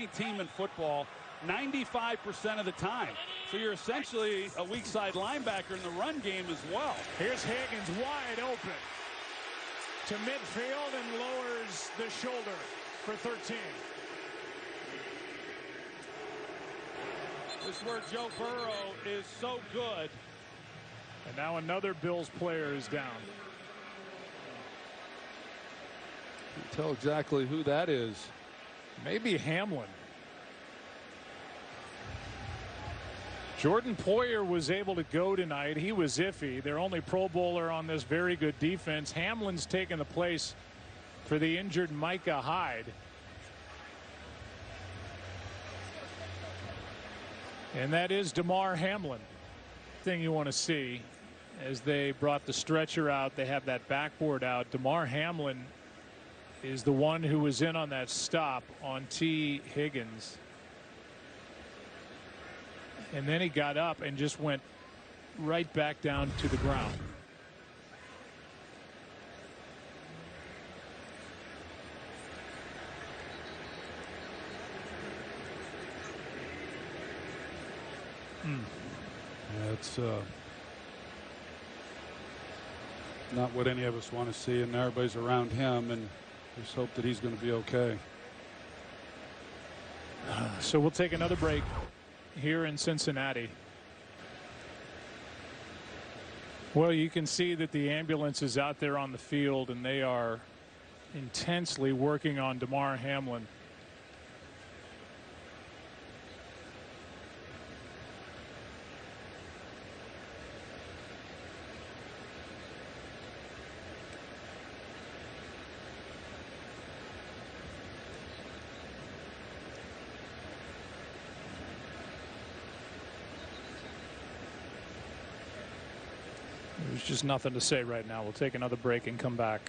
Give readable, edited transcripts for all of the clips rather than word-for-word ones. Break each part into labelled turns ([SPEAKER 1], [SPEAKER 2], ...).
[SPEAKER 1] team in football 95% of the time. So you're essentially a weak side linebacker in the run game as well.
[SPEAKER 2] Here's Higgins wide open to midfield and lowers the shoulder for 13.
[SPEAKER 1] This is where Joe Burrow is so good.
[SPEAKER 2] And now another Bills player is down.
[SPEAKER 1] Can't tell exactly who that is.
[SPEAKER 2] Maybe Hamlin. Jordan Poyer was able to go tonight. He was iffy. Their only Pro Bowler on this very good defense. Hamlin's taken the place for the injured Micah Hyde. And that is Damar Hamlin. Thing you want to see as they brought the stretcher out. They have that backboard out. Damar Hamlin is the one who was in on that stop on T. Higgins. And then he got up and just went right back down to the ground.
[SPEAKER 1] Yeah, it's not what any of us want to see, and everybody's around him, and just hope that he's going to be okay.
[SPEAKER 2] So we'll take another break here in Cincinnati. Well, you can see that the ambulance is out there on the field, and they are intensely working on Damar Hamlin. There's just nothing to say right now. We'll take another break and come back.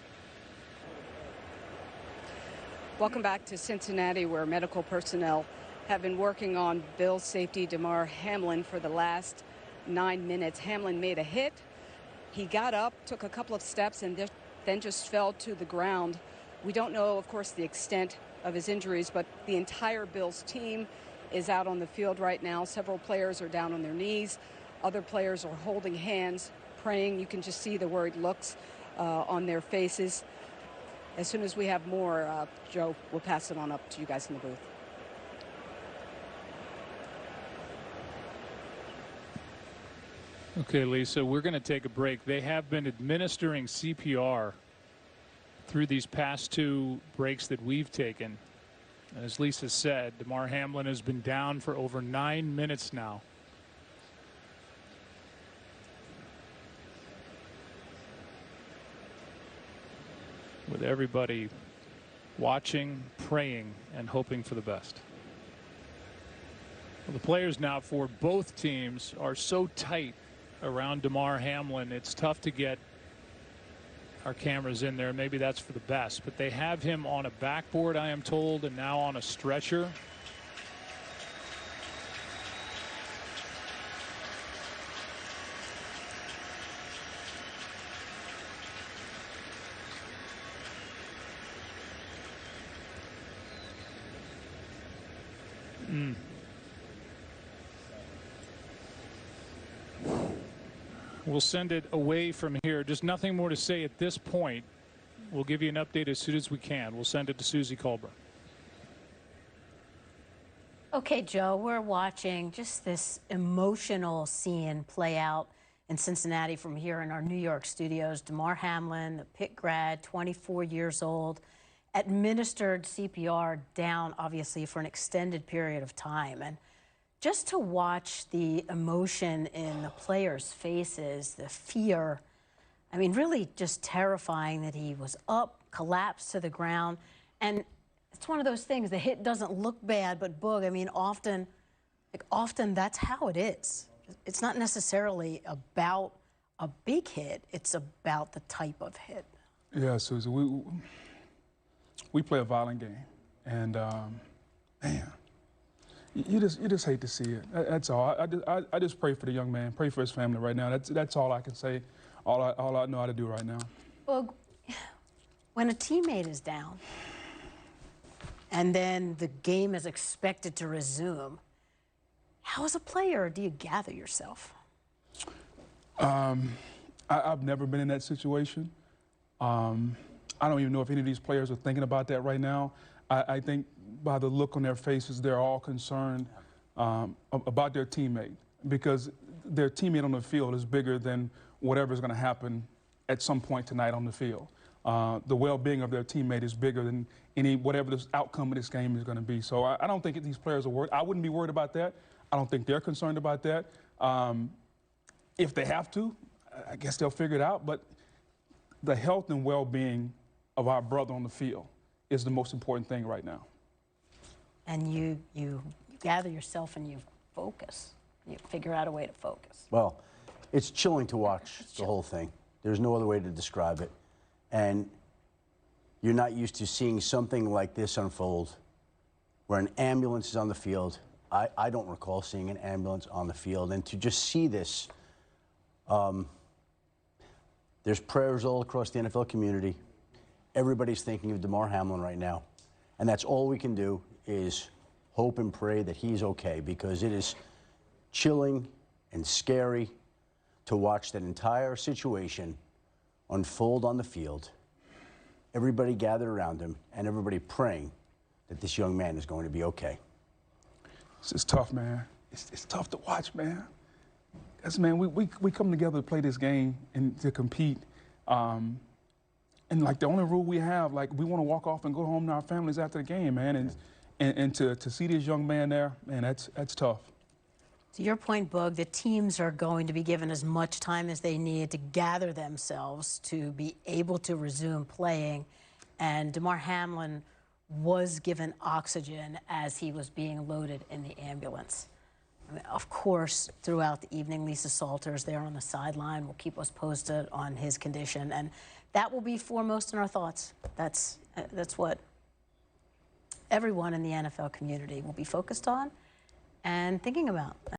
[SPEAKER 3] Welcome back to Cincinnati, where medical personnel have been working on Bills safety Damar Hamlin for the last 9 minutes. Hamlin made a hit. He got up, took a couple of steps, and then just fell to the ground. We don't know, of course, the extent of his injuries, but the entire Bills team is out on the field right now. Several players are down on their knees. Other players are holding hands, praying. You can just see the worried looks on their faces. As soon as we have more, Joe, we'll pass it on up to you guys in the booth.
[SPEAKER 2] Okay, Lisa, we're going to take a break. They have been administering CPR through these past 2 breaks that we've taken. And as Lisa said, Damar Hamlin has been down for over 9 minutes now. With everybody watching, praying, and hoping for the best. Well, the players now for both teams are so tight around Damar Hamlin, it's tough to get our cameras in there. Maybe that's for the best, but they have him on a backboard, I am told, and now on a stretcher. We'll send it away from here. Just nothing more to say at this point. We'll give you an update as soon as we can. We'll send it to Susie Colbert.
[SPEAKER 4] Okay, Joe, we're watching just this emotional scene play out in Cincinnati from here in our New York studios. Damar Hamlin, the Pitt grad, 24 years old, administered CPR down, obviously, for an extended period of time. And just to watch the emotion in the players' faces, the fear, I mean, really just terrifying that he was up, collapsed to the ground. And it's one of those things, the hit doesn't look bad, but Boog, I mean, often that's how it is. It's not necessarily about a big hit, it's about the type of hit.
[SPEAKER 5] Yeah, Susan, we play a violent game, and man, you just hate to see it. That's all. I just pray for the young man, pray for his family right now. That's all I can say. All I know how to do right now.
[SPEAKER 4] Well, when a teammate is down, and then the game is expected to resume. How, as a player, do you gather yourself?
[SPEAKER 5] I've never been in that situation. I don't even know if any of these players are thinking about that right now. I think by the look on their faces, they're all concerned about their teammate, because their teammate on the field is bigger than whatever's going to happen at some point tonight on the field. The well-being of their teammate is bigger than whatever the outcome of this game is going to be. So I don't think these players are worried. I wouldn't be worried about that. I don't think they're concerned about that. If they have to, I guess they'll figure it out. But the health and well-being of our brother on the field is the most important thing right now.
[SPEAKER 4] And you gather yourself and you focus. You figure out a way to focus.
[SPEAKER 6] Well, it's chilling to watch the whole thing. There's no other way to describe it. And you're not used to seeing something like this unfold, where an ambulance is on the field. I don't recall seeing an ambulance on the field. And to just see this, there's prayers all across the NFL community. Everybody's thinking of Damar Hamlin right now. And that's all we can do is hope and pray that he's okay, because it is chilling and scary to watch that entire situation unfold on the field. Everybody gathered around him and everybody praying that this young man is going to be okay.
[SPEAKER 5] It's tough, man. It's tough to watch, man. Because, man, we come together to play this game and to compete. And, like, the only rule we have, like, we want to walk off and go home to our families after the game, man. And to see this young man there, man, that's tough.
[SPEAKER 4] To your point, Boog, the teams are going to be given as much time as they need to gather themselves to be able to resume playing. And Damar Hamlin was given oxygen as he was being loaded in the ambulance. I mean, of course, throughout the evening, Lisa Salters there on the sideline will keep us posted on his condition, and that will be foremost in our thoughts. That's what everyone in the NFL community will be focused on and thinking about.